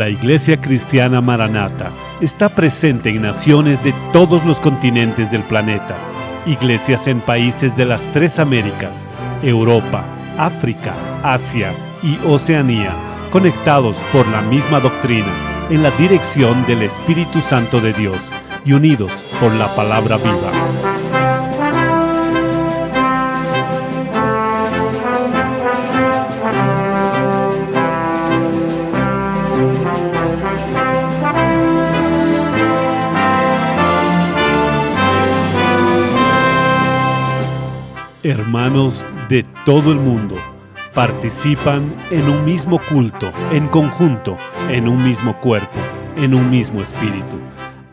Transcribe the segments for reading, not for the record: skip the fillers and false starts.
La Iglesia Cristiana Maranata está presente en naciones de todos los continentes del planeta, iglesias en países de las 3 Américas, Europa, África, Asia y Oceanía, conectados por la misma doctrina, en la dirección del Espíritu Santo de Dios y unidos por la palabra viva. Hermanos de todo el mundo participan en un mismo culto, en conjunto, en un mismo cuerpo, en un mismo espíritu.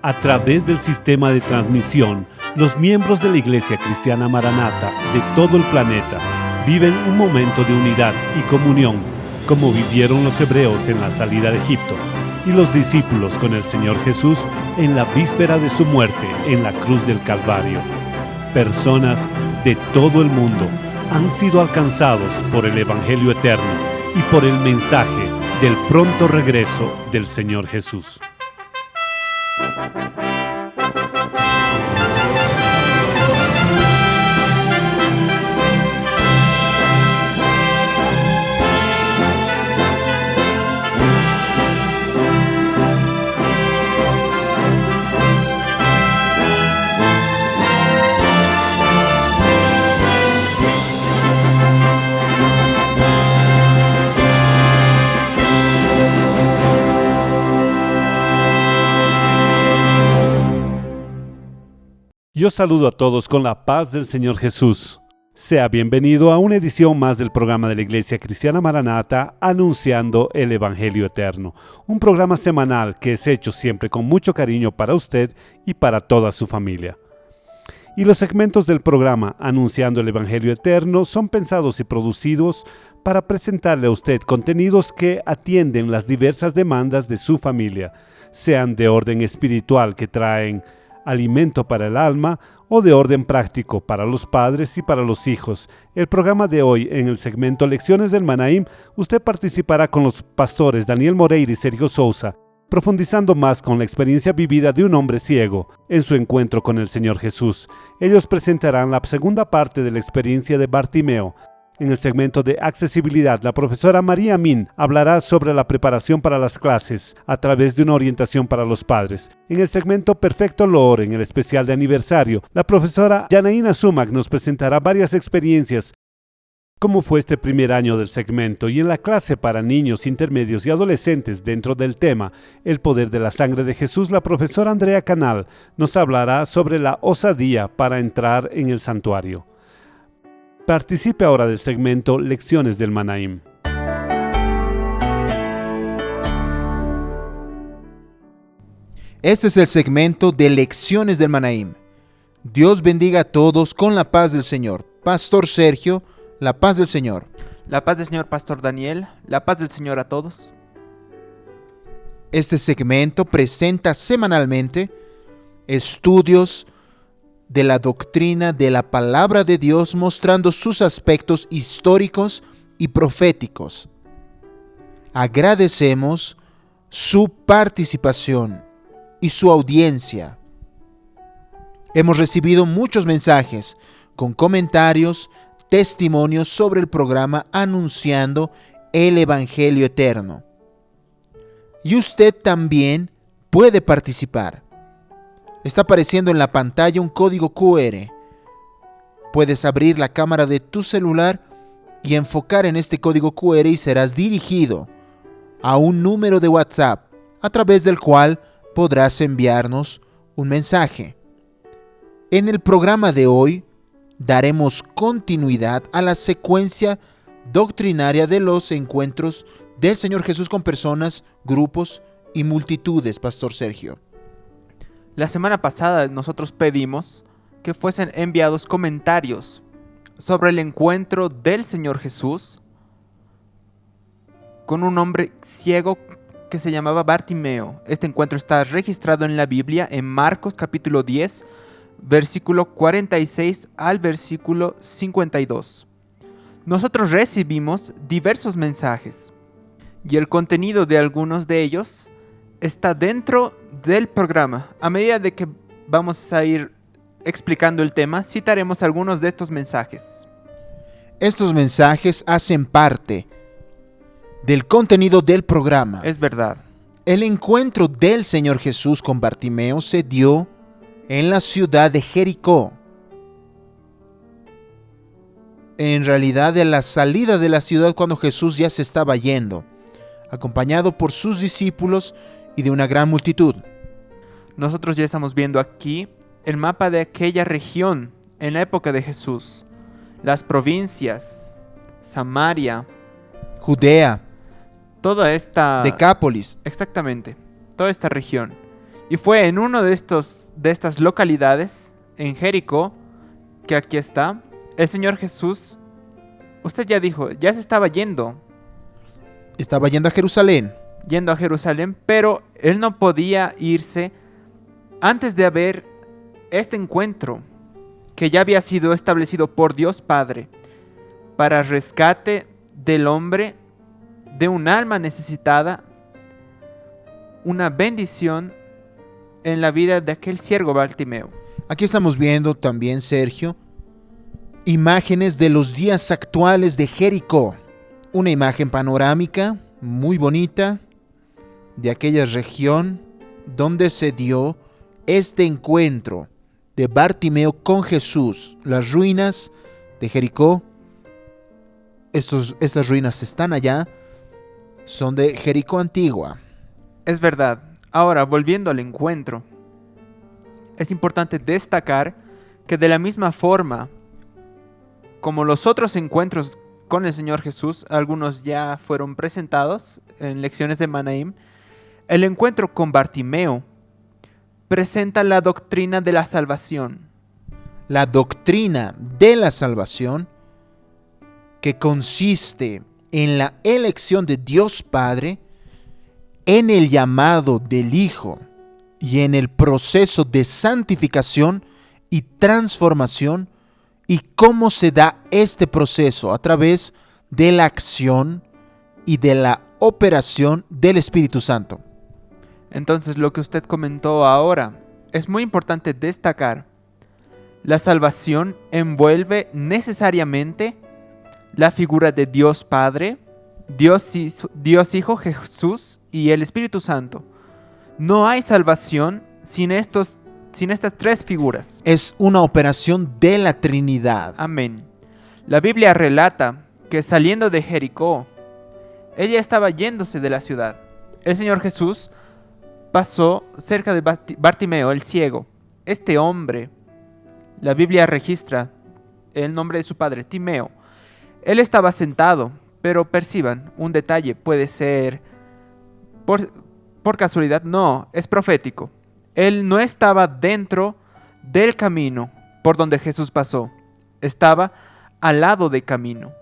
A través del sistema de transmisión, los miembros de la Iglesia Cristiana Maranata de todo el planeta viven un momento de unidad y comunión, como vivieron los hebreos en la salida de Egipto y los discípulos con el Señor Jesús en la víspera de su muerte en la cruz del Calvario. Personas de todo el mundo han sido alcanzados por el Evangelio eterno y por el mensaje del pronto regreso del Señor Jesús. Yo saludo a todos con la paz del Señor Jesús. Sea bienvenido a una edición más del programa de la Iglesia Cristiana Maranata, anunciando el Evangelio Eterno. Un programa semanal que es hecho siempre con mucho cariño para usted y para toda su familia. Y los segmentos del programa Anunciando el Evangelio Eterno son pensados y producidos para presentarle a usted contenidos que atienden las diversas demandas de su familia, sean de orden espiritual que traen alimento para el alma o de orden práctico para los padres y para los hijos. El programa de hoy, en el segmento Lecciones del Manaim, usted participará con los pastores Daniel Moreira y Sergio Sousa, profundizando más con la experiencia vivida de un hombre ciego en su encuentro con el Señor Jesús. Ellos presentarán la segunda parte de la experiencia de Bartimeo. En el segmento de accesibilidad, la profesora María Min hablará sobre la preparación para las clases a través de una orientación para los padres. En el segmento Perfecto Loor, en el especial de aniversario, la profesora Janaína Sumac nos presentará varias experiencias, cómo fue este primer año del segmento, y en la clase para niños, intermedios y adolescentes dentro del tema El poder de la sangre de Jesús, la profesora Andrea Canal nos hablará sobre la osadía para entrar en el santuario. Participe ahora del segmento Lecciones del Manaim. Este es el segmento de Lecciones del Manaim. Dios bendiga a todos con la paz del Señor. Pastor Sergio, la paz del Señor. La paz del Señor, Pastor Daniel. La paz del Señor a todos. Este segmento presenta semanalmente estudios de la doctrina de la palabra de Dios, mostrando sus aspectos históricos y proféticos. Agradecemos su participación y su audiencia. Hemos recibido muchos mensajes con comentarios, testimonios sobre el programa Anunciando el Evangelio Eterno. Y usted también puede participar. Está apareciendo en la pantalla un código QR. Puedes abrir la cámara de tu celular y enfocar en este código QR y serás dirigido a un número de WhatsApp a través del cual podrás enviarnos un mensaje. En el programa de hoy daremos continuidad a la secuencia doctrinaria de los encuentros del Señor Jesús con personas, grupos y multitudes, Pastor Sergio. La semana pasada nosotros pedimos que fuesen enviados comentarios sobre el encuentro del Señor Jesús con un hombre ciego que se llamaba Bartimeo. Este encuentro está registrado en la Biblia en Marcos capítulo 10, versículo 46 al versículo 52. Nosotros recibimos diversos mensajes y el contenido de algunos de ellos está dentro del programa. A medida de que vamos a ir explicando el tema, citaremos algunos de estos mensajes. Estos mensajes hacen parte del contenido del programa. Es verdad. El encuentro del Señor Jesús con Bartimeo se dio en la ciudad de Jericó. En realidad, de la salida de la ciudad cuando Jesús ya se estaba yendo, acompañado por sus discípulos y de una gran multitud. Nosotros ya estamos viendo aquí el mapa de aquella región en la época de Jesús. Las provincias, Samaria, Judea, toda esta... Decápolis. Exactamente, toda esta región. Y fue en uno de estas localidades, en Jericó, que aquí está, el Señor Jesús, usted ya dijo, ya se estaba yendo Estaba yendo a Jerusalén, pero él no podía irse antes de haber este encuentro que ya había sido establecido por Dios Padre para rescate del hombre, de un alma necesitada, una bendición en la vida de aquel siervo Bartimeo. Aquí estamos viendo también, Sergio, imágenes de los días actuales de Jericó. Una imagen panorámica muy bonita de aquella región donde se dio este encuentro de Bartimeo con Jesús. Las ruinas de Jericó, estas ruinas están allá, son de Jericó antigua. Es verdad. Ahora, volviendo al encuentro, es importante destacar que de la misma forma como los otros encuentros con el Señor Jesús, algunos ya fueron presentados en lecciones de Manaim, el encuentro con Bartimeo presenta la doctrina de la salvación. La doctrina de la salvación, que consiste en la elección de Dios Padre, en el llamado del Hijo y en el proceso de santificación y transformación, y cómo se da este proceso a través de la acción y de la operación del Espíritu Santo. Entonces, lo que usted comentó ahora es muy importante destacar. La salvación envuelve necesariamente la figura de Dios Padre, Dios Hijo, Jesús y el Espíritu Santo. No hay salvación sin estas tres figuras. Es una operación de la Trinidad. Amén. La Biblia relata que saliendo de Jericó, ella estaba yéndose de la ciudad. El Señor Jesús pasó cerca de Bartimeo, el ciego. Este hombre, la Biblia registra el nombre de su padre, Timeo. Él estaba sentado, pero perciban un detalle, puede ser por casualidad, no, es profético. Él no estaba dentro del camino por donde Jesús pasó, estaba al lado del camino,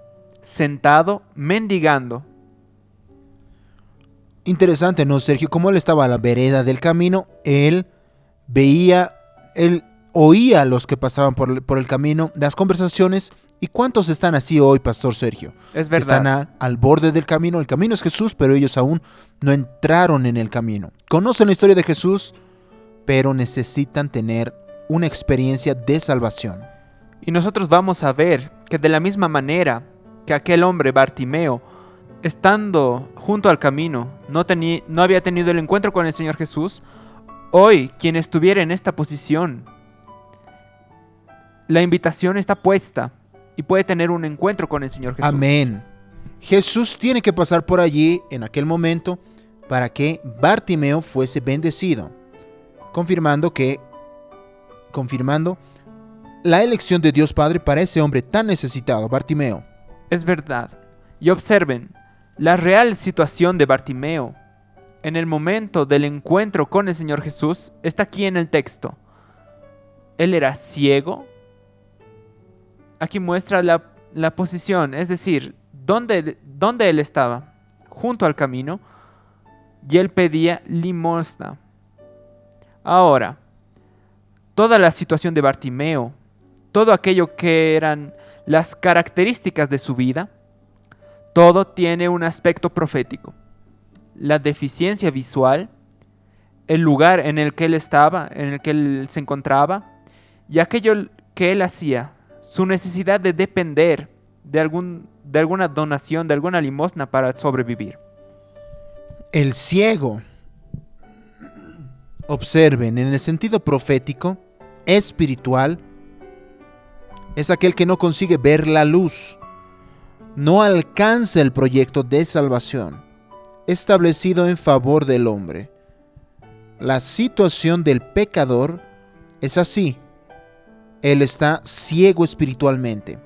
sentado, mendigando. Interesante, ¿no, Sergio? Como él estaba a la vereda del camino, él oía a los que pasaban por el camino, las conversaciones. ¿Y cuántos están así hoy, Pastor Sergio? Es verdad. Están al borde del camino. El camino es Jesús, pero ellos aún no entraron en el camino. Conocen la historia de Jesús, pero necesitan tener una experiencia de salvación. Y nosotros vamos a ver que de la misma manera que aquel hombre Bartimeo, estando junto al camino, no había tenido el encuentro con el Señor Jesús, hoy quien estuviera en esta posición, la invitación está puesta y puede tener un encuentro con el Señor Jesús. Amén. Jesús tiene que pasar por allí en aquel momento para que Bartimeo fuese bendecido, confirmando la elección de Dios Padre para ese hombre tan necesitado, Bartimeo. Es verdad. Y observen, la real situación de Bartimeo en el momento del encuentro con el Señor Jesús está aquí en el texto. Él era ciego. Aquí muestra la posición, es decir, dónde él estaba, junto al camino, y él pedía limosna. Ahora, toda la situación de Bartimeo, todo aquello que eran las características de su vida, todo tiene un aspecto profético. la deficiencia visual, el lugar en el que él estaba, en el que él se encontraba, y aquello que él hacía, su necesidad de depender de alguna donación, de alguna limosna para sobrevivir. El ciego, observen, en el sentido profético, espiritual, es aquel que no consigue ver la luz, no alcanza el proyecto de salvación establecido en favor del hombre. La situación del pecador es así. Él está ciego espiritualmente.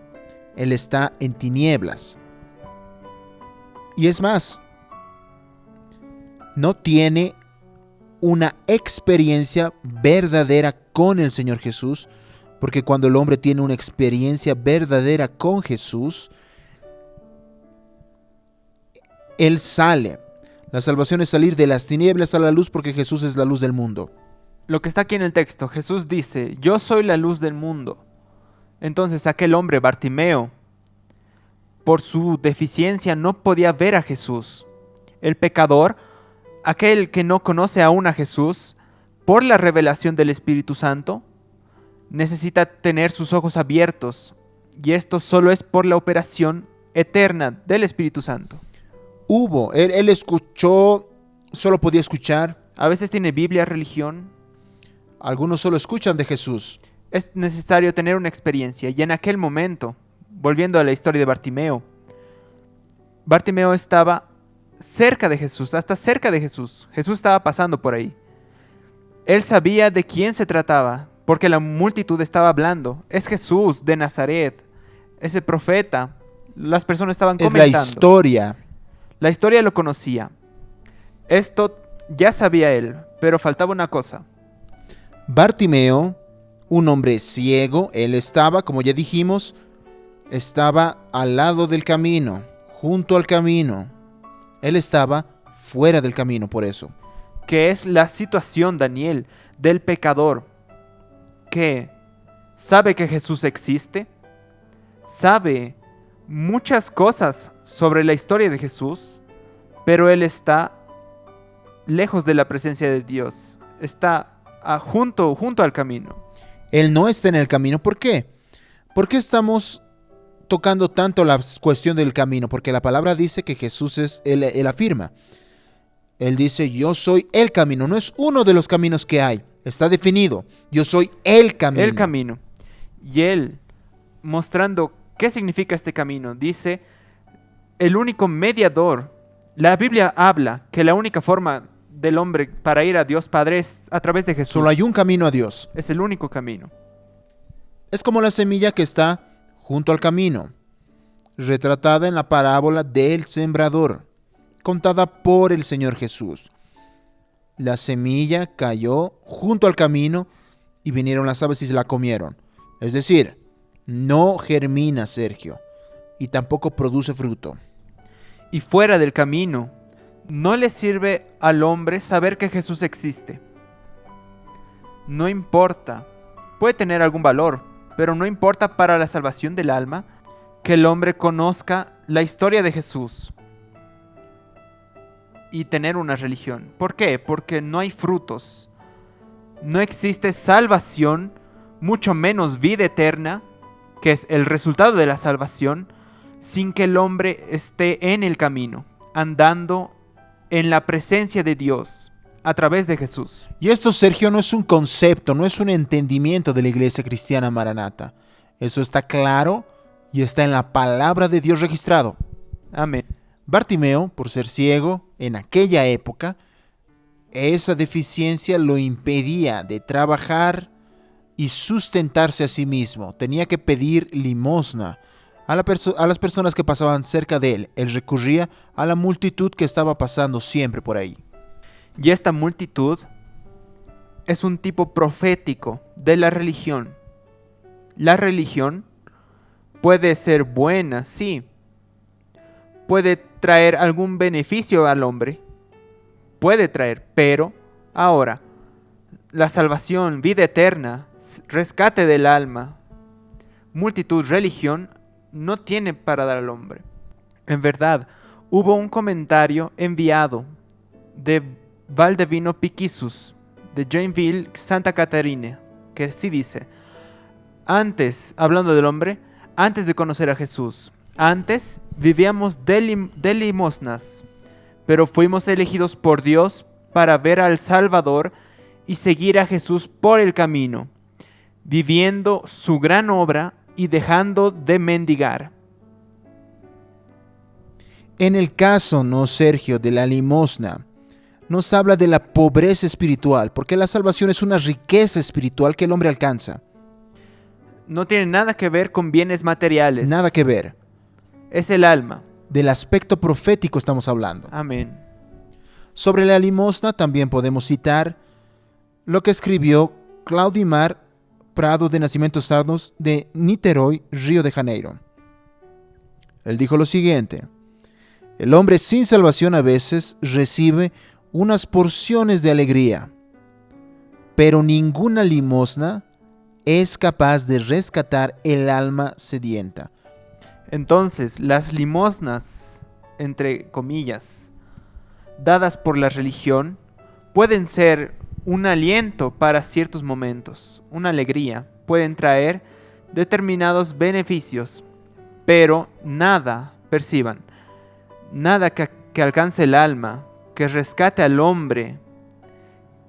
Él está en tinieblas. Y es más, no tiene una experiencia verdadera con el Señor Jesús, porque cuando el hombre tiene una experiencia verdadera con Jesús, él sale. La salvación es salir de las tinieblas a la luz, porque Jesús es la luz del mundo. Lo que está aquí en el texto, Jesús dice, yo soy la luz del mundo. Entonces aquel hombre, Bartimeo, por su deficiencia no podía ver a Jesús. El pecador, aquel que no conoce aún a Jesús, por la revelación del Espíritu Santo, necesita tener sus ojos abiertos, y esto solo es por la operación eterna del Espíritu Santo. Él escuchó, solo podía escuchar. A veces tiene Biblia, religión. Algunos solo escuchan de Jesús. Es necesario tener una experiencia, y en aquel momento, volviendo a la historia de Bartimeo, Bartimeo estaba cerca de Jesús, hasta cerca de Jesús. Jesús estaba pasando por ahí. Él sabía de quién se trataba, porque la multitud estaba hablando. Es Jesús de Nazaret, ese profeta. Las personas estaban comentando. Es la historia. La historia lo conocía. Esto ya sabía él, pero faltaba una cosa. Bartimeo, un hombre ciego, él estaba, como ya dijimos, estaba al lado del camino, junto al camino. Él estaba fuera del camino, por eso. Que es la situación, Daniel, del pecador, que sabe que Jesús existe, sabe muchas cosas sobre la historia de Jesús, pero él está lejos de la presencia de Dios, está junto al camino. Él no está en el camino. ¿Por qué? ¿Por qué estamos tocando tanto la cuestión del camino? Porque la palabra dice que Jesús él afirma. Él dice, yo soy el camino. No es uno de los caminos que hay. Está definido. Yo soy el camino. El camino. Y él, mostrando qué significa este camino, dice, el único mediador. La Biblia habla que la única forma del hombre para ir a Dios Padre es a través de Jesús. Solo hay un camino a Dios. Es el único camino. Es como la semilla que está junto al camino, retratada en la parábola del sembrador, contada por el Señor Jesús. La semilla cayó junto al camino y vinieron las aves y se la comieron. Es decir, no germina, Sergio, y tampoco produce fruto. Y fuera del camino, no le sirve al hombre saber que Jesús existe. No importa, puede tener algún valor, pero no importa para la salvación del alma que el hombre conozca la historia de Jesús y tener una religión. ¿Por qué? Porque no hay frutos. No existe salvación, mucho menos vida eterna, que es el resultado de la salvación, sin que el hombre esté en el camino, andando en la presencia de Dios a través de Jesús. Y esto, Sergio, no es un concepto, no es un entendimiento de la Iglesia Cristiana Maranata. Eso está claro y está en la palabra de Dios registrado. Amén. Bartimeo, por ser ciego en aquella época, esa deficiencia lo impedía de trabajar y sustentarse a sí mismo. Tenía que pedir limosna a las personas que pasaban cerca de él. Él recurría a la multitud que estaba pasando siempre por ahí. Y esta multitud es un tipo profético de la religión. La religión puede ser buena, sí. Puede traer algún beneficio al hombre. Puede traer, pero ahora, la salvación, vida eterna, rescate del alma, multitud, religión, no tiene para dar al hombre. En verdad, hubo un comentario enviado de Valdivino Piquisus, de Joinville, Santa Catarina, que sí dice: antes, hablando del hombre, antes de conocer a Jesús, antes vivíamos de limosnas, pero fuimos elegidos por Dios para ver al Salvador y seguir a Jesús por el camino, viviendo su gran obra y dejando de mendigar. En el caso, no, Sergio, de la limosna, nos habla de la pobreza espiritual, porque la salvación es una riqueza espiritual que el hombre alcanza. No tiene nada que ver con bienes materiales. Nada que ver. Es el alma. Del aspecto profético estamos hablando. Amén. Sobre la limosna también podemos citar lo que escribió Claudimar Prado de Nascimento Sardos de Niterói, Río de Janeiro. Él dijo lo siguiente: el hombre sin salvación a veces recibe unas porciones de alegría, pero ninguna limosna es capaz de rescatar el alma sedienta. Entonces, las limosnas, entre comillas, dadas por la religión, pueden ser un aliento para ciertos momentos, una alegría, pueden traer determinados beneficios, pero nada, perciban, nada que alcance el alma, que rescate al hombre,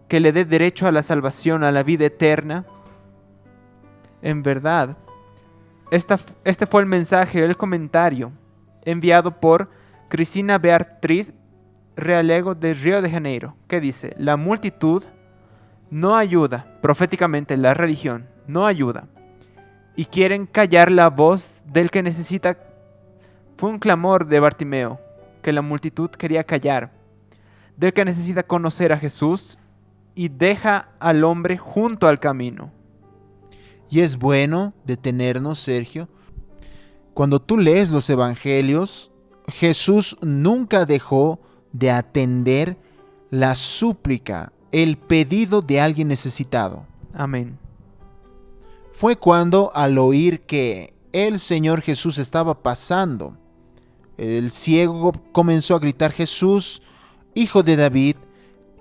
que le dé derecho a la salvación, a la vida eterna. En verdad, este fue el mensaje, el comentario enviado por Cristina Beatriz Realego de Río de Janeiro, que dice: la multitud no ayuda, proféticamente la religión no ayuda, y quieren callar la voz del que necesita. Fue un clamor de Bartimeo, que la multitud quería callar, del que necesita conocer a Jesús y deja al hombre junto al camino. Y es bueno detenernos, Sergio. Cuando tú lees los evangelios, Jesús nunca dejó de atender la súplica, el pedido de alguien necesitado. Amén. Fue cuando, al oír que el Señor Jesús estaba pasando, el ciego comenzó a gritar: Jesús, Hijo de David,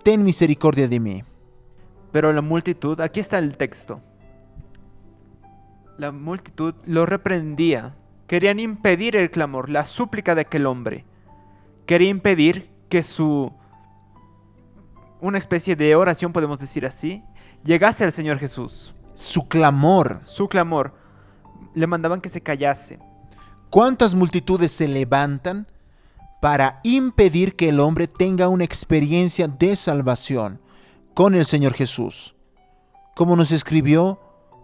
ten misericordia de mí. Pero la multitud, aquí está el texto. La multitud lo reprendía. Querían impedir el clamor, la súplica de aquel hombre. Quería impedir que una especie de oración, podemos decir así, llegase al Señor Jesús. Su clamor. Su clamor. Le mandaban que se callase. ¿Cuántas multitudes se levantan para impedir que el hombre tenga una experiencia de salvación con el Señor Jesús? Como nos escribió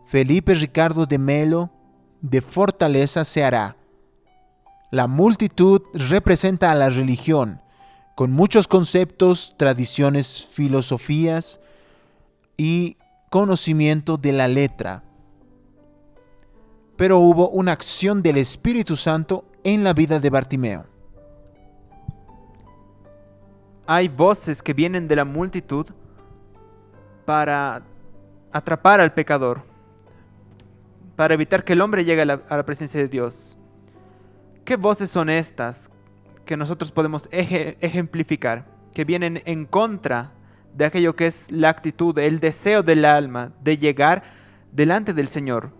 Felipe Ricardo de Melo, de Fortaleza, Ceará. La multitud representa a la religión, con muchos conceptos, tradiciones, filosofías y conocimiento de la letra. Pero hubo una acción del Espíritu Santo en la vida de Bartimeo. Hay voces que vienen de la multitud para atrapar al pecador, para evitar que el hombre llegue a la presencia de Dios. ¿Qué voces son estas que nosotros podemos ejemplificar? Que vienen en contra de aquello que es la actitud, el deseo del alma de llegar delante del Señor.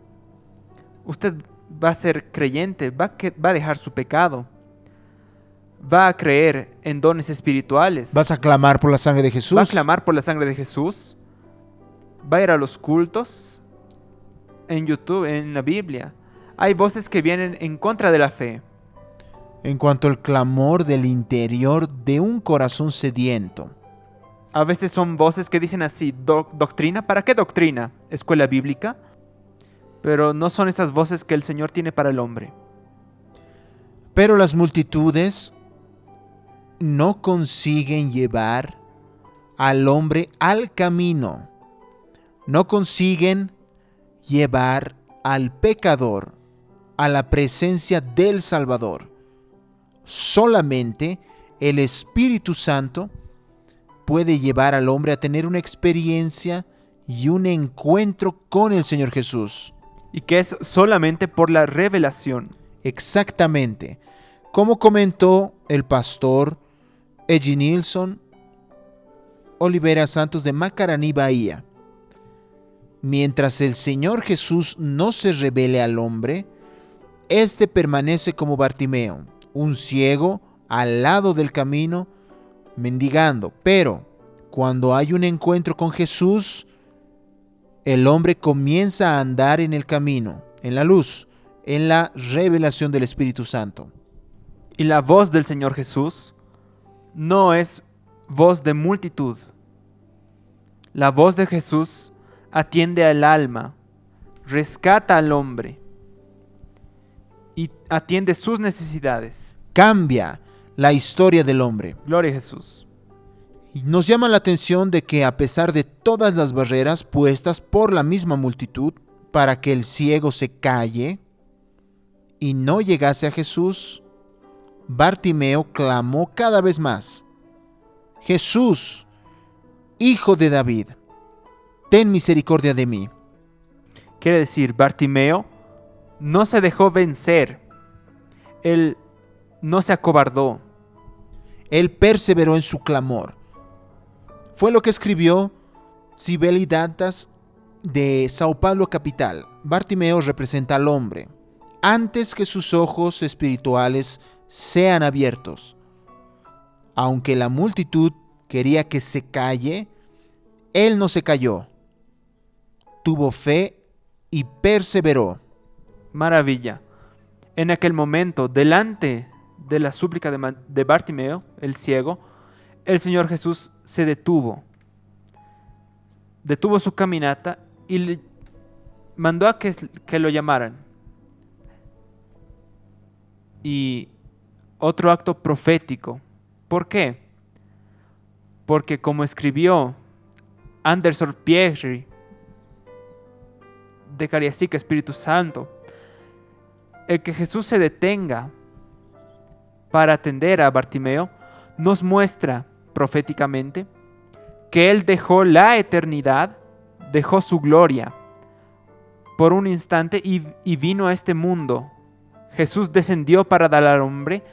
Usted va a ser creyente, va a dejar su pecado, va a creer en dones espirituales. ¿Vas a clamar por la sangre de Jesús? Va a clamar por la sangre de Jesús. Va a ir a los cultos, en YouTube, en la Biblia. Hay voces que vienen en contra de la fe. En cuanto al clamor del interior de un corazón sediento. A veces son voces que dicen así: ¿doctrina? ¿Para qué doctrina? ¿Escuela bíblica? Pero no son esas voces que el Señor tiene para el hombre. Pero las multitudes no consiguen llevar al hombre al camino. No consiguen llevar al pecador a la presencia del Salvador. Solamente el Espíritu Santo puede llevar al hombre a tener una experiencia y un encuentro con el Señor Jesús. Y que es solamente por la revelación. Exactamente. Como comentó el pastor Eji Nilsson Oliveira Santos de Macaraní, Bahía. Mientras el Señor Jesús no se revele al hombre, éste permanece como Bartimeo, un ciego al lado del camino, mendigando. Pero cuando hay un encuentro con Jesús, el hombre comienza a andar en el camino, en la luz, en la revelación del Espíritu Santo. Y la voz del Señor Jesús no es voz de multitud. La voz de Jesús atiende al alma, rescata al hombre y atiende sus necesidades. Cambia la historia del hombre. Gloria a Jesús. Y nos llama la atención de que a pesar de todas las barreras puestas por la misma multitud para que el ciego se calle y no llegase a Jesús, Bartimeo clamó cada vez más: Jesús, Hijo de David, ten misericordia de mí. Quiere decir, Bartimeo no se dejó vencer. Él no se acobardó. Él perseveró en su clamor. Fue lo que escribió Sibeli Dantas de Sao Paulo, capital. Bartimeo representa al hombre antes que sus ojos espirituales sean abiertos. Aunque la multitud quería que se calle, él no se calló. Tuvo fe y perseveró. Maravilla. En aquel momento, delante de la súplica de Bartimeo, el ciego, el Señor Jesús se detuvo. Detuvo su caminata y le mandó a que lo llamaran. Y otro acto profético. ¿Por qué? Porque como escribió Anderson Pierre de Cariacica, Espíritu Santo, el que Jesús se detenga para atender a Bartimeo nos muestra proféticamente que Él dejó la eternidad, dejó su gloria por un instante y vino a este mundo. Jesús descendió para dar al hombre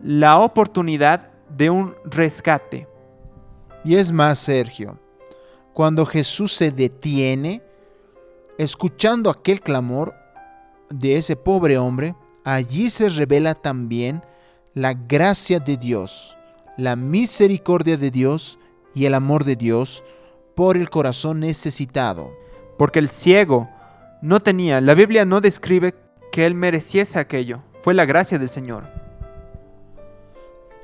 la oportunidad de un rescate. Y es más, Sergio, cuando Jesús se detiene, escuchando aquel clamor de ese pobre hombre, allí se revela también la gracia de Dios, la misericordia de Dios y el amor de Dios por el corazón necesitado. Porque el ciego no tenía, la Biblia no describe que él mereciese aquello, fue la gracia del Señor.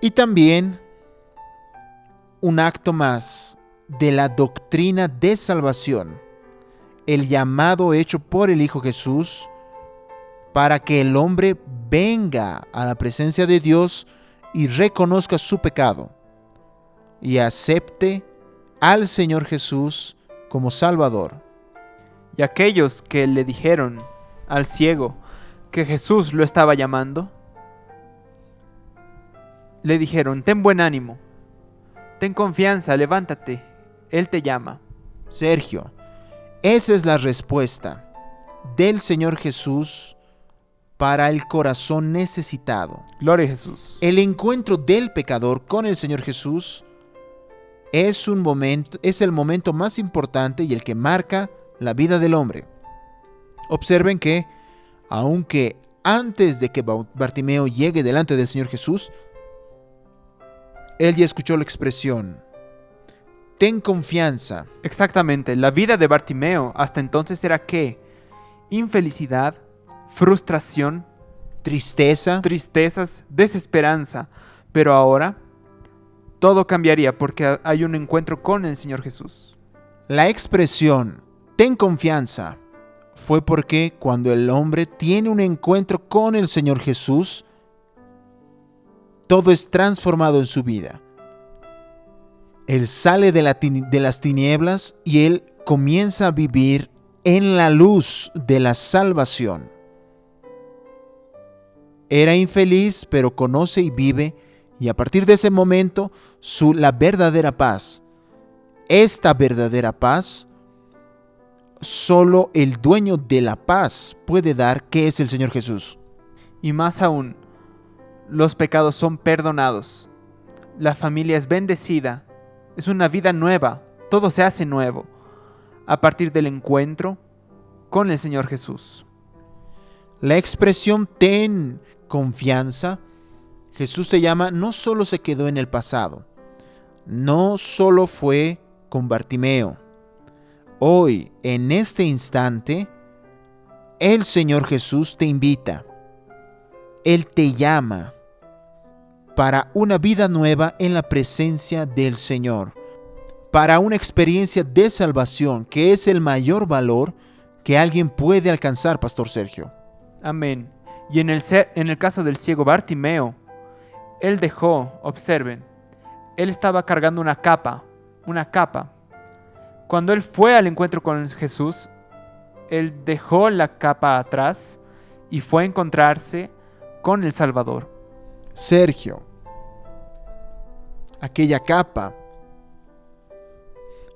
Y también un acto más de la doctrina de salvación, el llamado hecho por el Hijo Jesús para que el hombre venga a la presencia de Dios y reconozca su pecado y acepte al Señor Jesús como Salvador. Y aquellos que le dijeron al ciego que Jesús lo estaba llamando, le dijeron: ten buen ánimo, ten confianza, levántate, Él te llama. Sergio, esa es la respuesta del Señor Jesús para el corazón necesitado. Gloria a Jesús. El encuentro del pecador con el Señor Jesús es el momento más importante y el que marca la vida del hombre. Observen que, aunque antes de que Bartimeo llegue delante del Señor Jesús, él ya escuchó la expresión: ten confianza. Exactamente, la vida de Bartimeo hasta entonces era ¿qué? Infelicidad, frustración, tristezas, desesperanza. Pero ahora todo cambiaría porque hay un encuentro con el Señor Jesús. La expresión ten confianza fue porque cuando el hombre tiene un encuentro con el Señor Jesús, todo es transformado en su vida. Él sale de las tinieblas y él comienza a vivir en la luz de la salvación. Era infeliz, pero conoce y vive, y a partir de ese momento, la verdadera paz. Esta verdadera paz, solo el dueño de la paz puede dar, que es el Señor Jesús. Y más aún, los pecados son perdonados, la familia es bendecida Es una vida nueva. Todo se hace nuevo a partir del encuentro con el Señor Jesús. La expresión ten confianza, Jesús te llama, no solo se quedó en el pasado, no solo fue con Bartimeo. Hoy, en este instante, el Señor Jesús te invita. Él te llama para una vida nueva en la presencia del Señor, para una experiencia de salvación que es el mayor valor que alguien puede alcanzar, Pastor Sergio. Amén. Y en el caso del ciego Bartimeo, él dejó, observen, él estaba cargando una capa. Cuando él fue al encuentro con Jesús, él dejó la capa atrás y fue a encontrarse con el Salvador. Sergio, aquella capa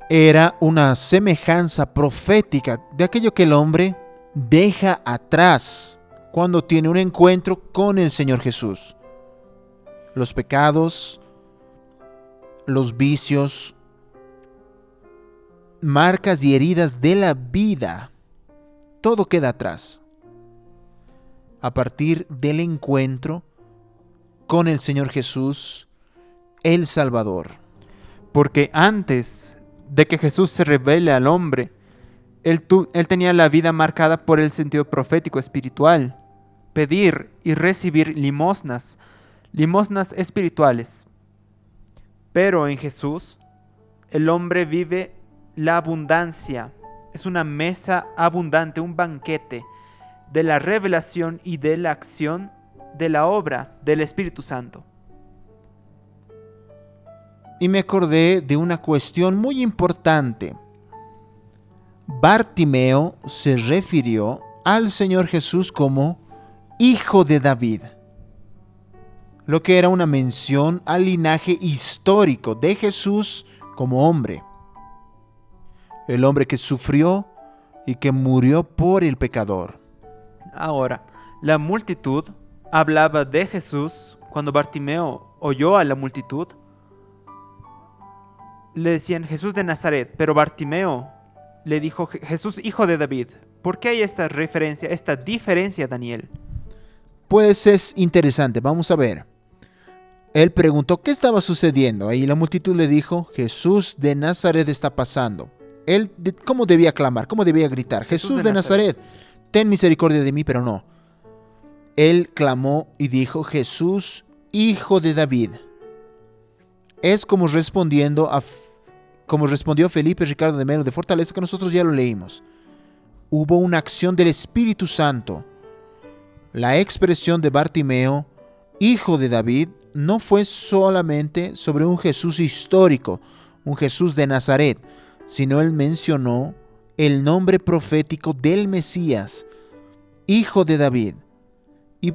era una semejanza profética de aquello que el hombre deja atrás cuando tiene un encuentro con el Señor Jesús. Los pecados, los vicios, marcas y heridas de la vida, todo queda atrás. A partir del encuentro con el Señor Jesús, el Salvador. Porque antes de que Jesús se revele al hombre, él tenía la vida marcada por el sentido profético espiritual. Pedir y recibir limosnas espirituales. Pero en Jesús, el hombre vive la abundancia. Es una mesa abundante, un banquete de la revelación y de la acción de la obra del Espíritu Santo. Y me acordé de una cuestión muy importante. Bartimeo se refirió al Señor Jesús como Hijo de David, lo que era una mención al linaje histórico de Jesús como hombre. El hombre que sufrió y que murió por el pecador. Ahora, la multitud hablaba de Jesús. Cuando Bartimeo oyó a la multitud, le decían Jesús de Nazaret, pero Bartimeo le dijo Jesús, hijo de David. ¿Por qué hay esta diferencia, Daniel? Pues es interesante, vamos a ver. Él preguntó qué estaba sucediendo y la multitud le dijo, Jesús de Nazaret está pasando. Él, ¿cómo debía clamar? ¿Cómo debía gritar? Jesús de Nazaret, ten misericordia de mí, pero no. Él clamó y dijo, Jesús, hijo de David. Es como respondió Felipe Ricardo de Melo de Fortaleza, que nosotros ya lo leímos. Hubo una acción del Espíritu Santo. La expresión de Bartimeo, hijo de David, no fue solamente sobre un Jesús histórico, un Jesús de Nazaret, sino él mencionó el nombre profético del Mesías, hijo de David. ¿Y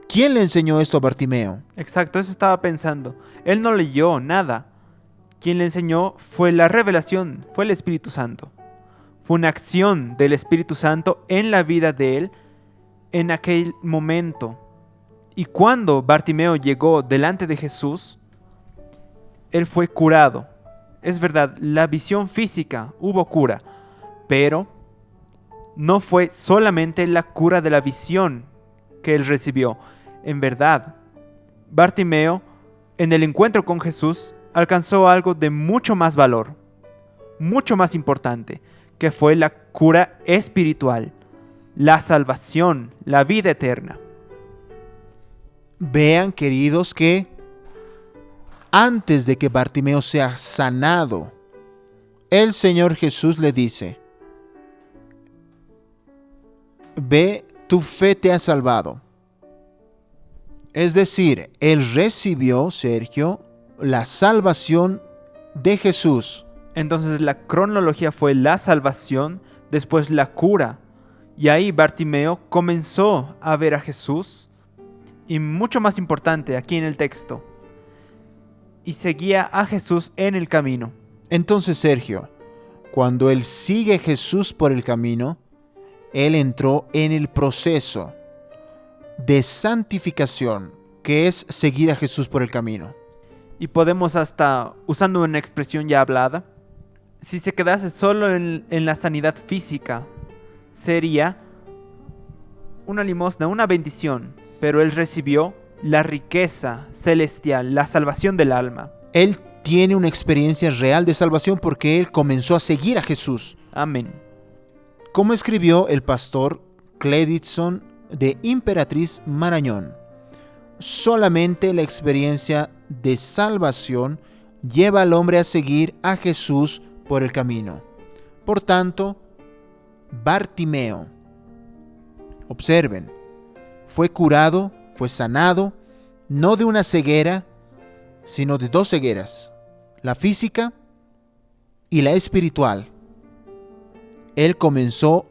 quién le enseñó esto a Bartimeo? Exacto, eso estaba pensando. Él no leyó nada. Quien le enseñó fue la revelación, fue el Espíritu Santo. Fue una acción del Espíritu Santo en la vida de él en aquel momento. Y cuando Bartimeo llegó delante de Jesús, él fue curado. Es verdad, la visión física, hubo cura, pero no fue solamente la cura de la visión que él recibió. En verdad, Bartimeo, en el encuentro con Jesús, alcanzó algo de mucho más valor, mucho más importante, que fue la cura espiritual, la salvación, la vida eterna. Vean, queridos, que antes de que Bartimeo sea sanado, el Señor Jesús le dice, ve, tu fe te ha salvado. Es decir, él recibió, Sergio, la salvación de Jesús. Entonces la cronología fue la salvación, después la cura. Y ahí Bartimeo comenzó a ver a Jesús. Y mucho más importante aquí en el texto, y seguía a Jesús en el camino. Entonces, Sergio, cuando él sigue a Jesús por el camino, él entró en el proceso de santificación que es seguir a Jesús por el camino. Y podemos hasta, usando una expresión ya hablada, si se quedase solo en la sanidad física, sería una limosna, una bendición, pero él recibió la riqueza celestial, la salvación del alma. Él tiene una experiencia real de salvación porque él comenzó a seguir a Jesús. Amén. Como escribió el pastor Cleditson de Imperatriz Marañón, solamente la experiencia de salvación lleva al hombre a seguir a Jesús por el camino. Por tanto, Bartimeo, observen, fue curado, fue sanado, no de una ceguera, sino de dos cegueras, la física y la espiritual. Le comenzó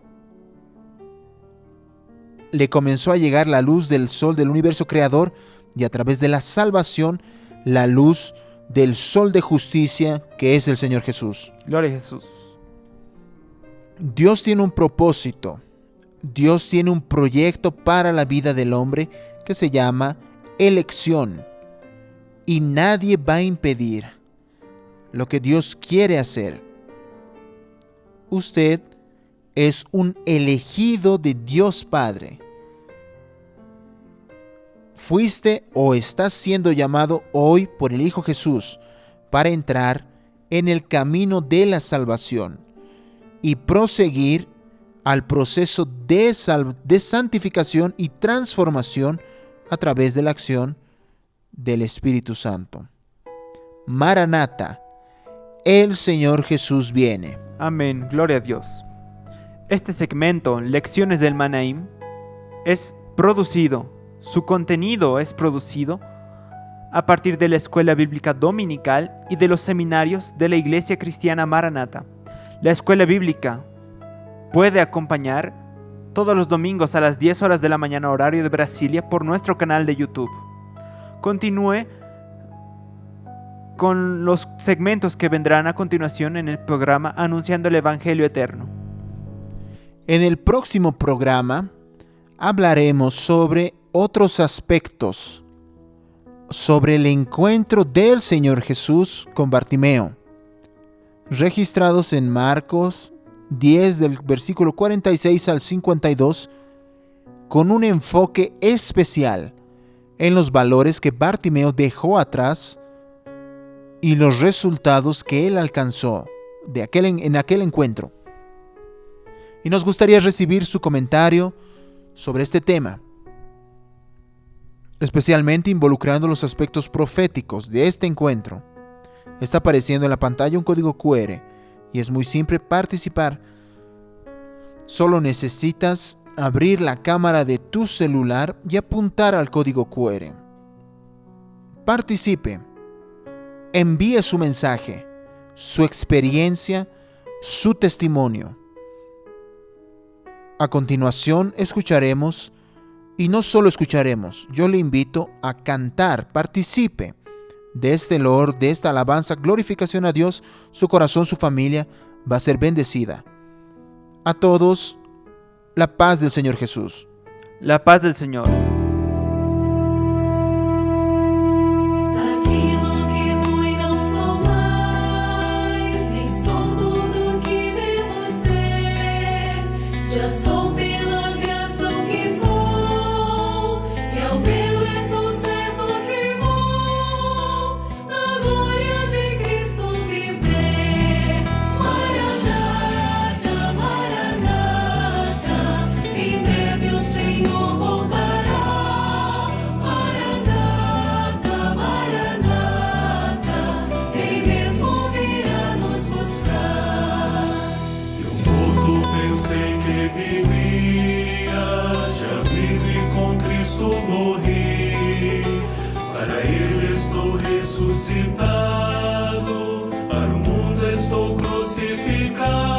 a llegar la luz del sol del universo creador y a través de la salvación, la luz del sol de justicia que es el Señor Jesús. Gloria a Jesús. Dios tiene un propósito, Dios tiene un proyecto para la vida del hombre que se llama elección. Y nadie va a impedir lo que Dios quiere hacer. Usted es un elegido de Dios Padre. Fuiste o estás siendo llamado hoy por el Hijo Jesús para entrar en el camino de la salvación y proseguir al proceso de santificación y transformación a través de la acción del Espíritu Santo. Maranata, el Señor Jesús viene. Amén, gloria a Dios. Este segmento, Lecciones del Manaim, es producido, su contenido es producido a partir de la Escuela Bíblica Dominical y de los seminarios de la Iglesia Cristiana Maranata. La Escuela Bíblica puede acompañar todos los domingos a las 10 horas de la mañana horario de Brasilia por nuestro canal de YouTube. Continúe con los segmentos que vendrán a continuación en el programa Anunciando el Evangelio Eterno. En el próximo programa hablaremos sobre otros aspectos, sobre el encuentro del Señor Jesús con Bartimeo, registrados en Marcos 10 del versículo 46 al 52, con un enfoque especial en los valores que Bartimeo dejó atrás y los resultados que él alcanzó en aquel encuentro. Y nos gustaría recibir su comentario sobre este tema, especialmente involucrando los aspectos proféticos de este encuentro. Está apareciendo en la pantalla un código QR y es muy simple participar. Solo necesitas abrir la cámara de tu celular y apuntar al código QR. Participe. Envíe su mensaje, su experiencia, su testimonio. A continuación escucharemos, y no solo escucharemos, yo le invito a cantar, participe de este loor, de esta alabanza, glorificación a Dios. Su corazón, su familia va a ser bendecida. A todos, la paz del Señor Jesús. La paz del Señor. Ressuscitado, para o mundo estou crucificado,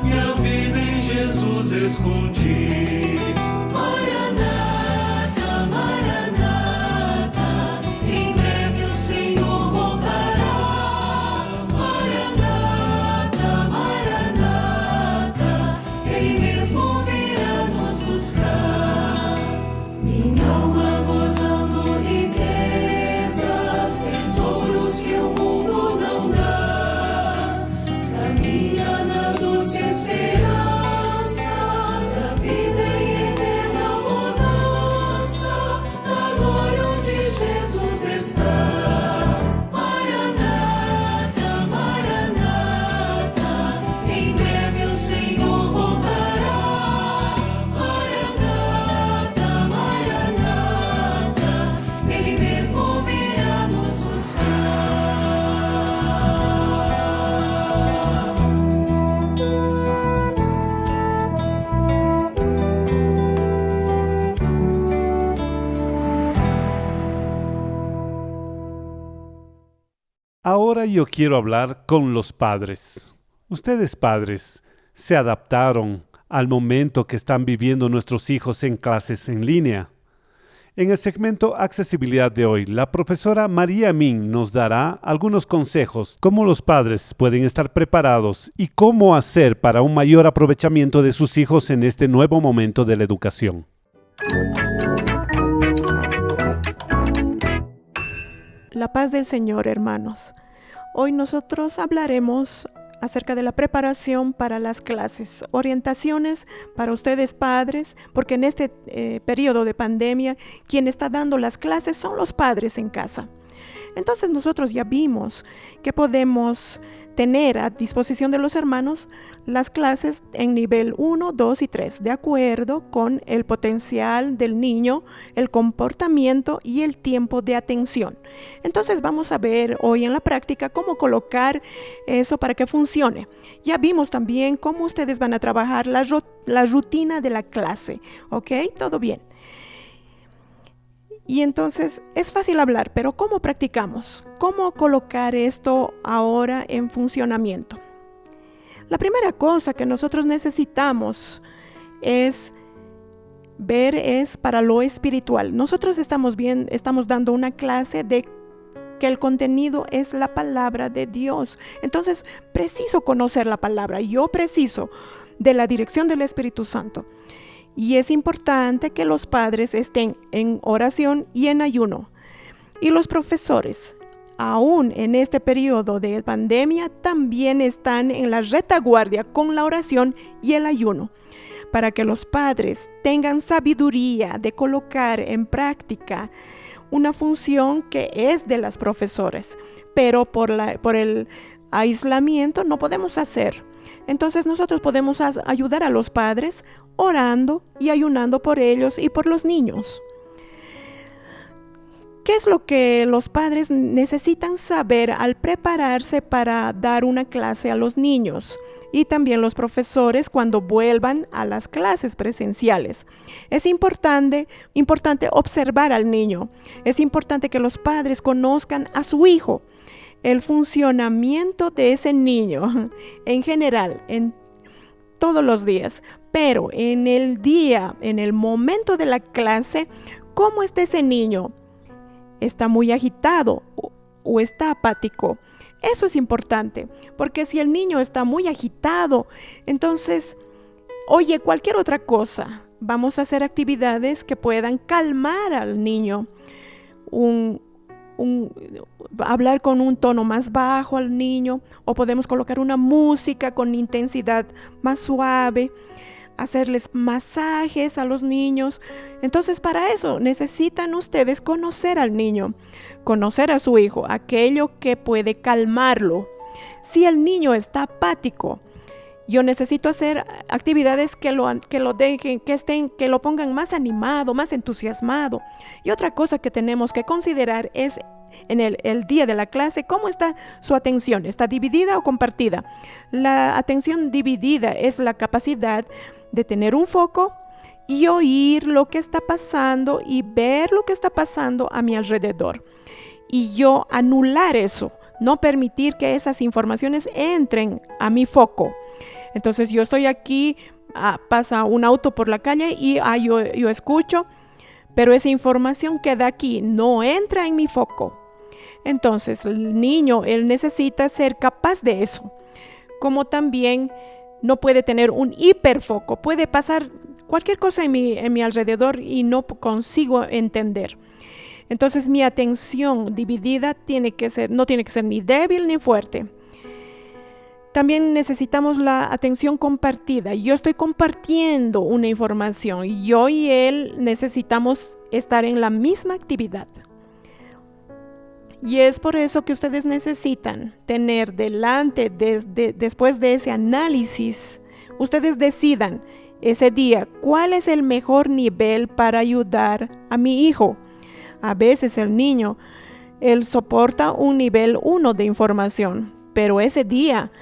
minha vida em Jesus escondi. Maranata, Maranata, em breve o Senhor voltará. Maranata, Maranata, Ele mesmo virá nos buscar. Minha alma goza Ahora yo quiero hablar con los padres. Ustedes, padres, ¿se adaptaron al momento que están viviendo nuestros hijos en clases en línea? En el segmento Accesibilidad de hoy, la profesora María Min nos dará algunos consejos cómo los padres pueden estar preparados y cómo hacer para un mayor aprovechamiento de sus hijos en este nuevo momento de la educación. La paz del Señor, hermanos. Hoy nosotros hablaremos acerca de la preparación para las clases, orientaciones para ustedes padres, porque en este periodo de pandemia, quien está dando las clases son los padres en casa. Entonces nosotros ya vimos que podemos tener a disposición de los hermanos las clases en nivel 1, 2 y 3, de acuerdo con el potencial del niño, el comportamiento y el tiempo de atención. Entonces vamos a ver hoy en la práctica cómo colocar eso para que funcione. Ya vimos también cómo ustedes van a trabajar la rutina de la clase, ¿ok? Todo bien. Y entonces es fácil hablar, pero ¿cómo practicamos? ¿Cómo colocar esto ahora en funcionamiento? La primera cosa que nosotros necesitamos es para lo espiritual. Nosotros estamos dando una clase de que el contenido es la palabra de Dios. Entonces, preciso conocer la palabra. Yo preciso de la dirección del Espíritu Santo. Y es importante que los padres estén en oración y en ayuno. Y los profesores, aún en este periodo de pandemia, también están en la retaguardia con la oración y el ayuno, para que los padres tengan sabiduría de colocar en práctica una función que es de las profesoras, pero por el aislamiento no podemos hacer. Entonces nosotros podemos ayudar a los padres orando y ayunando por ellos y por los niños. ¿Qué es lo que los padres necesitan saber al prepararse para dar una clase a los niños? Y también los profesores cuando vuelvan a las clases presenciales. Es importante observar al niño. Es importante que los padres conozcan a su hijo, el funcionamiento de ese niño en general, en todos los días. Pero en el momento de la clase, ¿cómo está ese niño? ¿Está muy agitado o está apático? Eso es importante, porque si el niño está muy agitado, entonces, oye, cualquier otra cosa. Vamos a hacer actividades que puedan calmar al niño. Hablar con un tono más bajo al niño, o podemos colocar una música con intensidad más suave, hacerles masajes a los niños. Entonces, para eso necesitan ustedes conocer al niño, conocer a su hijo, aquello que puede calmarlo. Si el niño está apático, yo necesito hacer actividades que lo dejen, que lo pongan más animado, más entusiasmado. Y otra cosa que tenemos que considerar es en el día de la clase, ¿cómo está su atención? ¿Está dividida o compartida? La atención dividida es la capacidad de tener un foco y oír lo que está pasando y ver lo que está pasando a mi alrededor. Y yo anular eso, no permitir que esas informaciones entren a mi foco. Entonces yo estoy aquí, pasa un auto por la calle y yo escucho, pero esa información queda aquí, no entra en mi foco. Entonces el niño, él necesita ser capaz de eso. Como también no puede tener un hiperfoco, puede pasar cualquier cosa en mi alrededor y no consigo entender. Entonces mi atención dividida no tiene que ser ni débil ni fuerte. También necesitamos la atención compartida. Yo estoy compartiendo una información. Yo y él necesitamos estar en la misma actividad. Y es por eso que ustedes necesitan tener después de ese análisis, ustedes decidan ese día cuál es el mejor nivel para ayudar a mi hijo. A veces el niño, él soporta un nivel 1 de información, pero ese día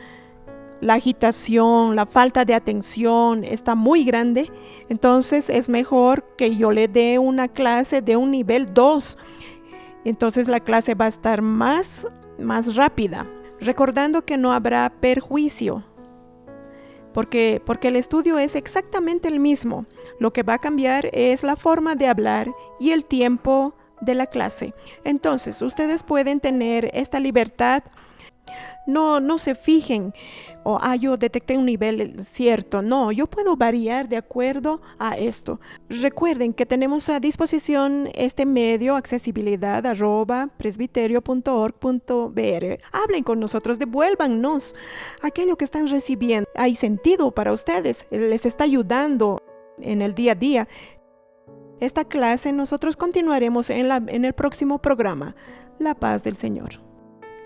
la agitación, la falta de atención está muy grande, entonces es mejor que yo le dé una clase de un nivel 2. Entonces la clase va a estar más más rápida, recordando que no habrá perjuicio, porque el estudio es exactamente el mismo. Lo que va a cambiar es la forma de hablar y el tiempo de la clase. Entonces, ustedes pueden tener esta libertad. No se fijen, yo detecté un nivel cierto. No, yo puedo variar de acuerdo a esto. Recuerden que tenemos a disposición este medio, accesibilidad@presbiterio.org.br. Hablen con nosotros, devuélvannos aquello que están recibiendo. Hay sentido para ustedes, les está ayudando en el día a día. Esta clase nosotros continuaremos en el próximo programa. La paz del Señor.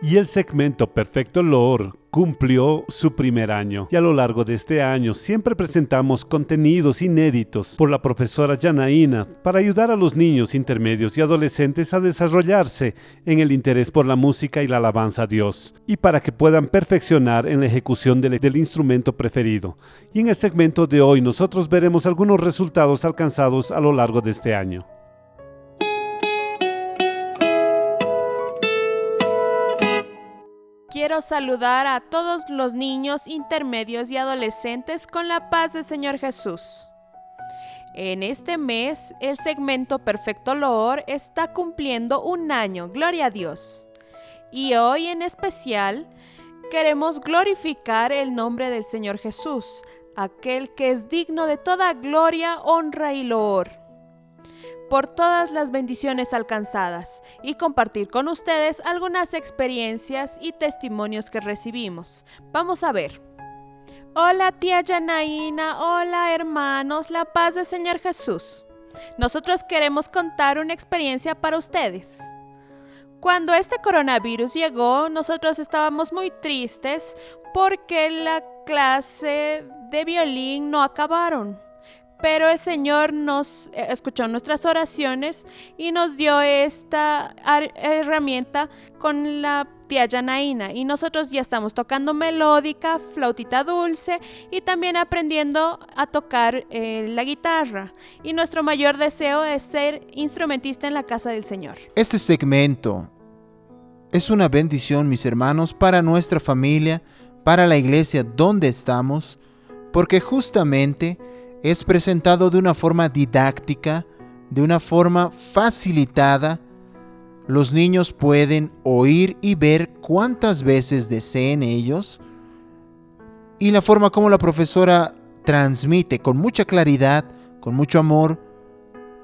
Y el segmento Perfecto Lor cumplió su primer año. Y a lo largo de este año siempre presentamos contenidos inéditos por la profesora Janaína para ayudar a los niños intermedios y adolescentes a desarrollarse en el interés por la música y la alabanza a Dios, y para que puedan perfeccionar en la ejecución del instrumento preferido. Y en el segmento de hoy nosotros veremos algunos resultados alcanzados a lo largo de este año. Quiero saludar a todos los niños intermedios y adolescentes con la paz del Señor Jesús. En este mes, el segmento Perfecto Loor está cumpliendo un año, gloria a Dios. Y hoy en especial, queremos glorificar el nombre del Señor Jesús, aquel que es digno de toda gloria, honra y loor, por todas las bendiciones alcanzadas, y compartir con ustedes algunas experiencias y testimonios que recibimos. Vamos a ver. Hola tía Janaína, hola hermanos, la paz del Señor Jesús. Nosotros queremos contar una experiencia para ustedes. Cuando este coronavirus llegó, nosotros estábamos muy tristes porque la clase de violín no acabaron. Pero el Señor nos escuchó nuestras oraciones y nos dio esta herramienta con la tía Janaína. Y nosotros ya estamos tocando melódica, flautita dulce y también aprendiendo a tocar la guitarra. Y nuestro mayor deseo es ser instrumentista en la casa del Señor. Este segmento es una bendición, mis hermanos, para nuestra familia, para la iglesia donde estamos, porque justamente es presentado de una forma didáctica, de una forma facilitada. Los niños pueden oír y ver cuantas veces deseen ellos. Y la forma como la profesora transmite con mucha claridad, con mucho amor.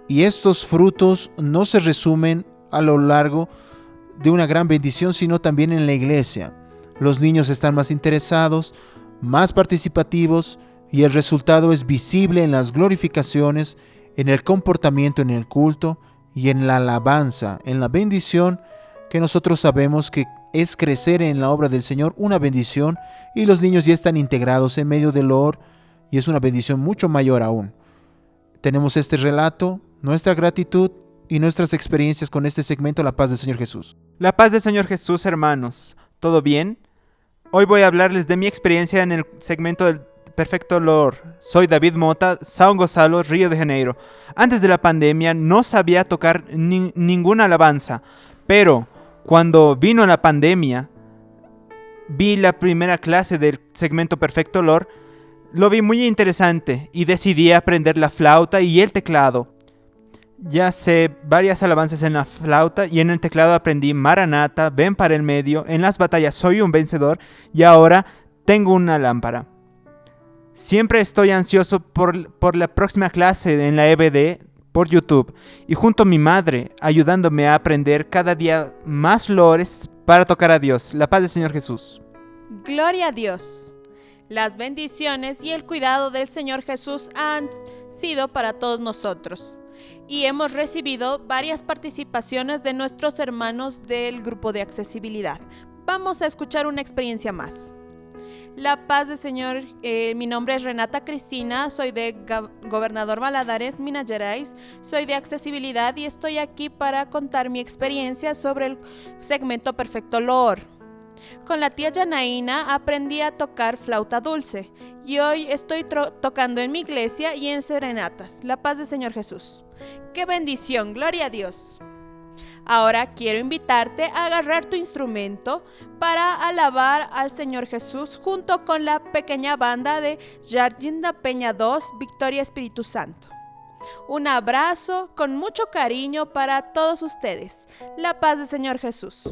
Y estos frutos no se resumen a lo largo de una gran bendición, sino también en la iglesia. Los niños están más interesados, más participativos, y el resultado es visible en las glorificaciones, en el comportamiento en el culto y en la alabanza, en la bendición que nosotros sabemos que es crecer en la obra del Señor, una bendición, y los niños ya están integrados en medio del Lord y es una bendición mucho mayor aún. Tenemos este relato, nuestra gratitud y nuestras experiencias con este segmento La Paz del Señor Jesús. La paz del Señor Jesús, hermanos. ¿Todo bien? Hoy voy a hablarles de mi experiencia en el segmento del Perfecto Loor. Soy David Mota, São Gonçalo, Río de Janeiro. Antes de la pandemia no sabía tocar ninguna alabanza, pero cuando vino la pandemia, vi la primera clase del segmento Perfecto Loor, lo vi muy interesante y decidí aprender la flauta y el teclado. Ya sé varias alabanzas en la flauta y en el teclado aprendí Maranata, Ven para el medio, En las batallas soy un vencedor y ahora tengo una lámpara. Siempre estoy ansioso por la próxima clase en la EBD por YouTube y junto a mi madre ayudándome a aprender cada día más loores para tocar a Dios. La paz del Señor Jesús. Gloria a Dios. Las bendiciones y el cuidado del Señor Jesús han sido para todos nosotros y hemos recibido varias participaciones de nuestros hermanos del grupo de accesibilidad. Vamos a escuchar una experiencia más. La paz del Señor, mi nombre es Renata Cristina, soy de Gobernador Valadares, Minas Gerais, soy de accesibilidad y estoy aquí para contar mi experiencia sobre el segmento Perfecto Loor. Con la tía Janaína aprendí a tocar flauta dulce y hoy estoy tocando en mi iglesia y en serenatas. La paz del Señor Jesús. ¡Qué bendición! ¡Gloria a Dios! Ahora quiero invitarte a agarrar tu instrumento para alabar al Señor Jesús junto con la pequeña banda de Jardín da Peña 2, Victoria Espíritu Santo. Un abrazo con mucho cariño para todos ustedes. La paz del Señor Jesús.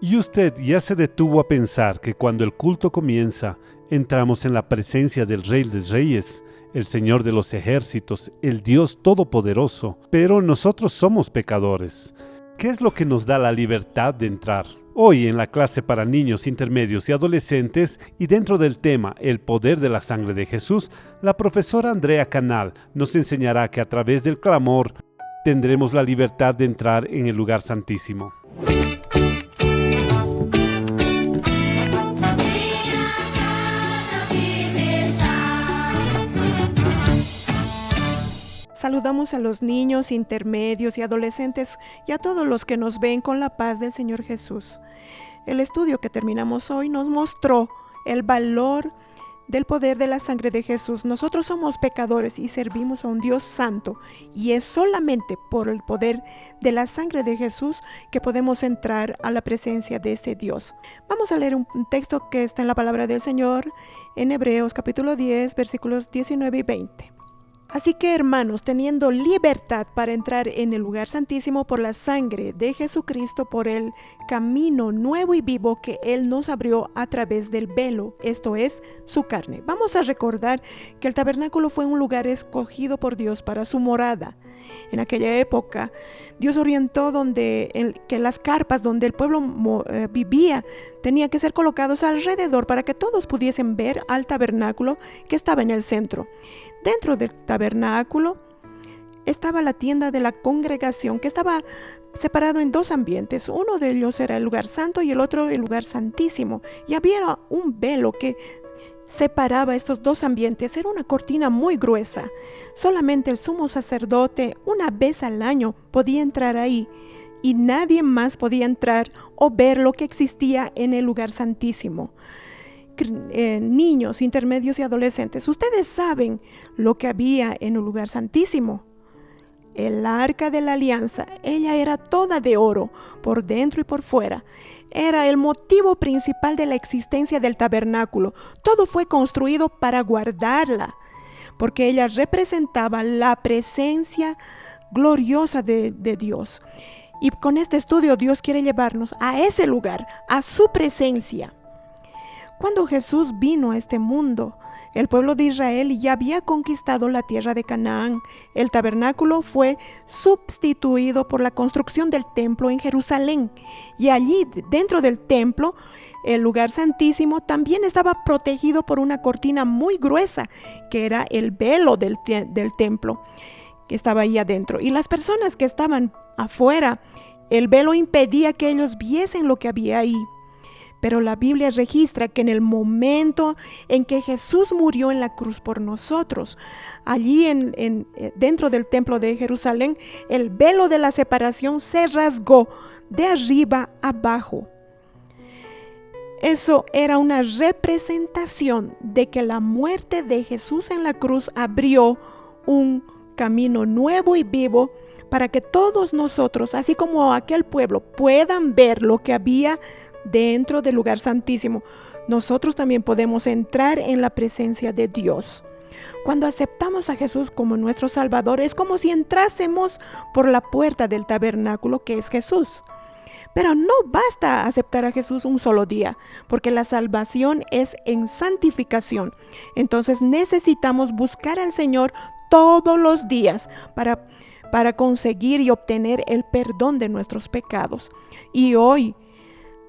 ¿Y usted ya se detuvo a pensar que cuando el culto comienza, entramos en la presencia del Rey de Reyes, el Señor de los ejércitos, el Dios Todopoderoso? Pero nosotros somos pecadores. ¿Qué es lo que nos da la libertad de entrar? Hoy en la clase para niños, intermedios y adolescentes, y dentro del tema El poder de la sangre de Jesús, la profesora Andrea Canal nos enseñará que a través del clamor tendremos la libertad de entrar en el lugar santísimo. Saludamos a los niños, intermedios y adolescentes y a todos los que nos ven con la paz del Señor Jesús. El estudio que terminamos hoy nos mostró el valor del poder de la sangre de Jesús. Nosotros somos pecadores y servimos a un Dios santo, y es solamente por el poder de la sangre de Jesús que podemos entrar a la presencia de ese Dios. Vamos a leer un texto que está en la palabra del Señor en Hebreos capítulo 10, versículos 19 y 20. Así que, hermanos, teniendo libertad para entrar en el lugar santísimo por la sangre de Jesucristo, por el camino nuevo y vivo que Él nos abrió a través del velo, esto es, su carne. Vamos a recordar que el tabernáculo fue un lugar escogido por Dios para su morada. En aquella época, Dios orientó que las carpas donde el pueblo vivía tenían que ser colocados alrededor para que todos pudiesen ver al tabernáculo que estaba en el centro. Dentro del tabernáculo estaba la tienda de la congregación, que estaba separado en dos ambientes. Uno de ellos era el lugar santo y el otro el lugar santísimo. Y había un velo que separaba estos dos ambientes. Era una cortina muy gruesa. Solamente el sumo sacerdote una vez al año podía entrar ahí, y nadie más podía entrar o ver lo que existía en el lugar santísimo. Niños, intermedios y adolescentes, ustedes saben lo que había en el lugar santísimo. El arca de la alianza, ella era toda de oro, por dentro y por fuera. Era el motivo principal de la existencia del tabernáculo. Todo fue construido para guardarla, porque ella representaba la presencia gloriosa de Dios. Y con este estudio Dios quiere llevarnos a ese lugar, a su presencia. Cuando Jesús vino a este mundo, el pueblo de Israel ya había conquistado la tierra de Canaán. El tabernáculo fue sustituido por la construcción del templo en Jerusalén. Y allí, dentro del templo, el lugar santísimo también estaba protegido por una cortina muy gruesa, que era el velo del templo, que estaba ahí adentro. Y las personas que estaban afuera, el velo impedía que ellos viesen lo que había ahí. Pero la Biblia registra que en el momento en que Jesús murió en la cruz por nosotros, allí dentro del templo de Jerusalén, el velo de la separación se rasgó de arriba abajo. Eso era una representación de que la muerte de Jesús en la cruz abrió un camino nuevo y vivo para que todos nosotros, así como aquel pueblo, puedan ver lo que había dentro del lugar santísimo. Nosotros también podemos entrar en la presencia de Dios. Cuando aceptamos a Jesús como nuestro Salvador, es como si entrásemos por la puerta del tabernáculo que es Jesús. Pero no basta aceptar a Jesús un solo día, porque la salvación es en santificación. Entonces necesitamos buscar al Señor todos los días para conseguir y obtener el perdón de nuestros pecados. Y hoy,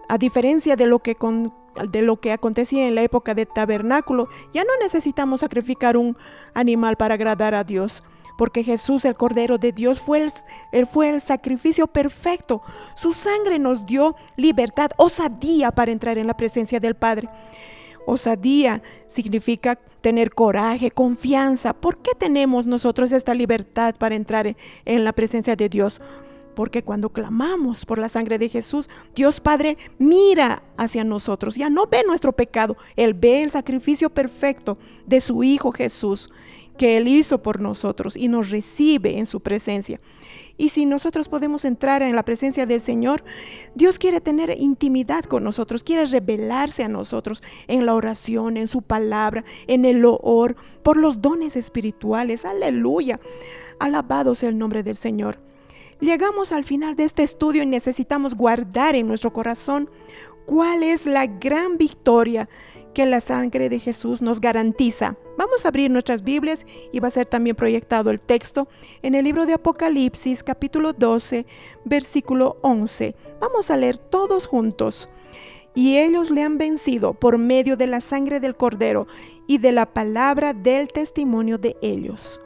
a diferencia de lo que acontecía en la época del tabernáculo, ya no necesitamos sacrificar un animal para agradar a Dios, porque Jesús, el Cordero de Dios, fue el sacrificio perfecto. Su sangre nos dio libertad, osadía para entrar en la presencia del Padre. Osadía significa tener coraje, confianza. ¿Por qué tenemos nosotros esta libertad para entrar en la presencia de Dios? Porque cuando clamamos por la sangre de Jesús, Dios Padre mira hacia nosotros. Ya no ve nuestro pecado. Él ve el sacrificio perfecto de su Hijo Jesús, que Él hizo por nosotros y nos recibe en su presencia. Y si nosotros podemos entrar en la presencia del Señor, Dios quiere tener intimidad con nosotros, quiere revelarse a nosotros en la oración, en su palabra, en el loor, por los dones espirituales. Aleluya. Alabado sea el nombre del Señor. Llegamos al final de este estudio y necesitamos guardar en nuestro corazón cuál es la gran victoria que la sangre de Jesús nos garantiza. Vamos a abrir nuestras Biblias y va a ser también proyectado el texto en el libro de Apocalipsis, capítulo 12, versículo 11. Vamos a leer todos juntos. Y ellos le han vencido por medio de la sangre del Cordero y de la palabra del testimonio de ellos.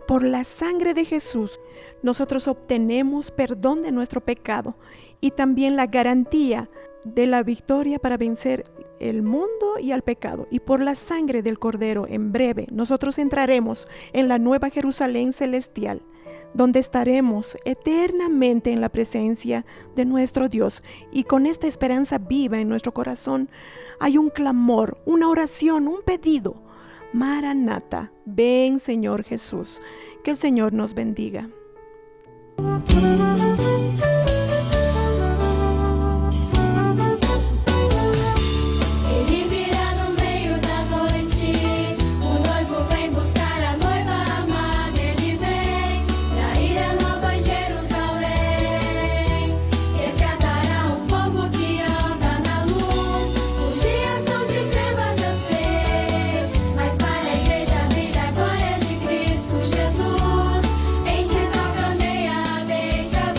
Por la sangre de Jesús, nosotros obtenemos perdón de nuestro pecado y también la garantía de la victoria para vencer el mundo y al pecado. Y por la sangre del Cordero, en breve, nosotros entraremos en la nueva Jerusalén celestial, donde estaremos eternamente en la presencia de nuestro Dios. Y con esta esperanza viva en nuestro corazón, hay un clamor, una oración, un pedido. Maranata, ven Señor Jesús. Que el Señor nos bendiga. Ele virá no meio da noite, o noivo vem buscar a noiva amada. Ele vem pra ir a Nova Jerusalém, resgatará um povo que anda na luz. Os dias são de trevas, eu sei, mas para a igreja brilha a glória de Cristo Jesus. Enche tua candeia, deixa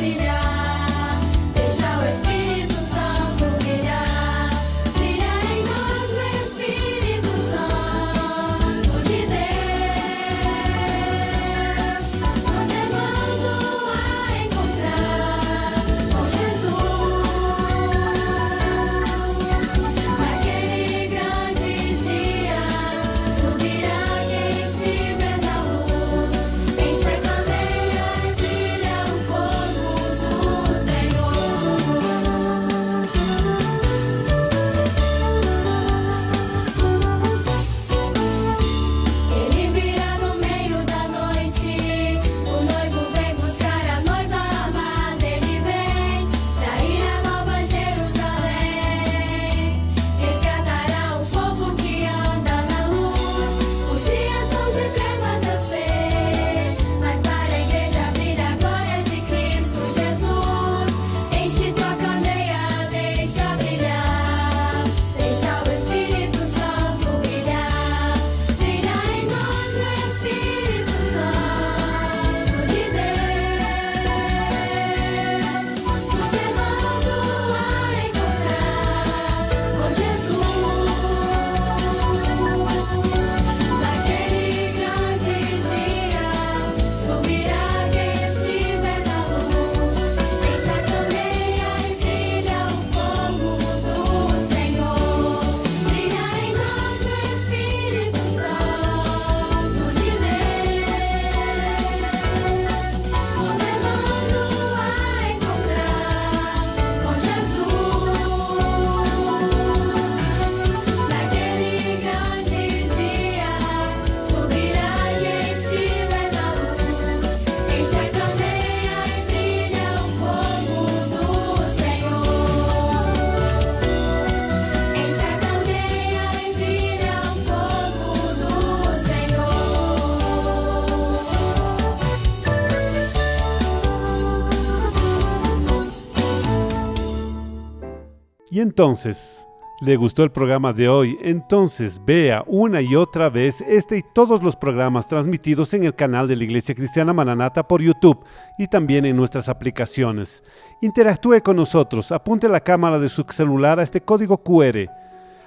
Y entonces, ¿le gustó el programa de hoy? Entonces vea una y otra vez este y todos los programas transmitidos en el canal de la Iglesia Cristiana Maranata por YouTube y también en nuestras aplicaciones. Interactúe con nosotros, apunte la cámara de su celular a este código QR.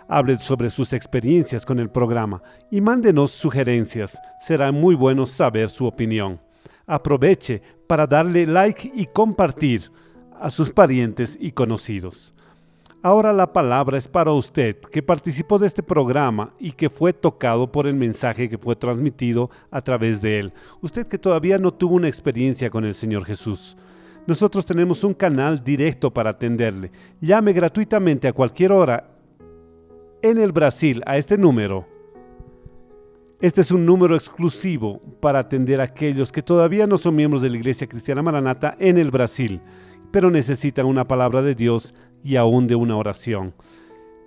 Hable sobre sus experiencias con el programa y mándenos sugerencias. Será muy bueno saber su opinión. Aproveche para darle like y compartir a sus parientes y conocidos. Ahora la palabra es para usted que participó de este programa y que fue tocado por el mensaje que fue transmitido a través de él. Usted que todavía no tuvo una experiencia con el Señor Jesús. Nosotros tenemos un canal directo para atenderle. Llame gratuitamente a cualquier hora en el Brasil a este número. Este es un número exclusivo para atender a aquellos que todavía no son miembros de la Iglesia Cristiana Maranata en el Brasil, pero necesitan una palabra de Dios y aún de una oración.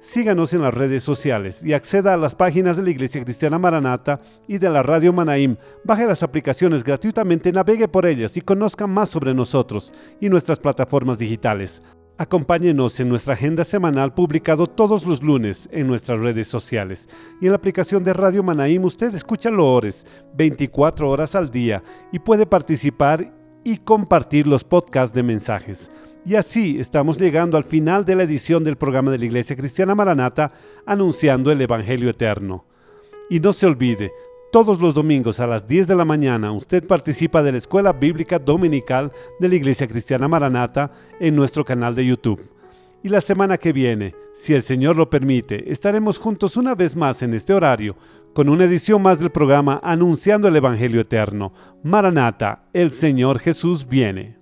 Síganos en las redes sociales y acceda a las páginas de la Iglesia Cristiana Maranata y de la Radio Manaim. Baje las aplicaciones gratuitamente, navegue por ellas y conozca más sobre nosotros y nuestras plataformas digitales. Acompáñenos en nuestra agenda semanal publicado todos los lunes en nuestras redes sociales. Y en la aplicación de Radio Manaim usted escucha Loores 24 horas al día y puede participar y compartir los podcasts de mensajes. Y así estamos llegando al final de la edición del programa de la Iglesia Cristiana Maranata, anunciando el Evangelio Eterno. Y no se olvide, todos los domingos a las 10 de la mañana usted participa de la Escuela Bíblica Dominical de la Iglesia Cristiana Maranata en nuestro canal de YouTube. Y la semana que viene, si el Señor lo permite, estaremos juntos una vez más en este horario, con una edición más del programa anunciando el Evangelio Eterno. Maranata, el Señor Jesús viene.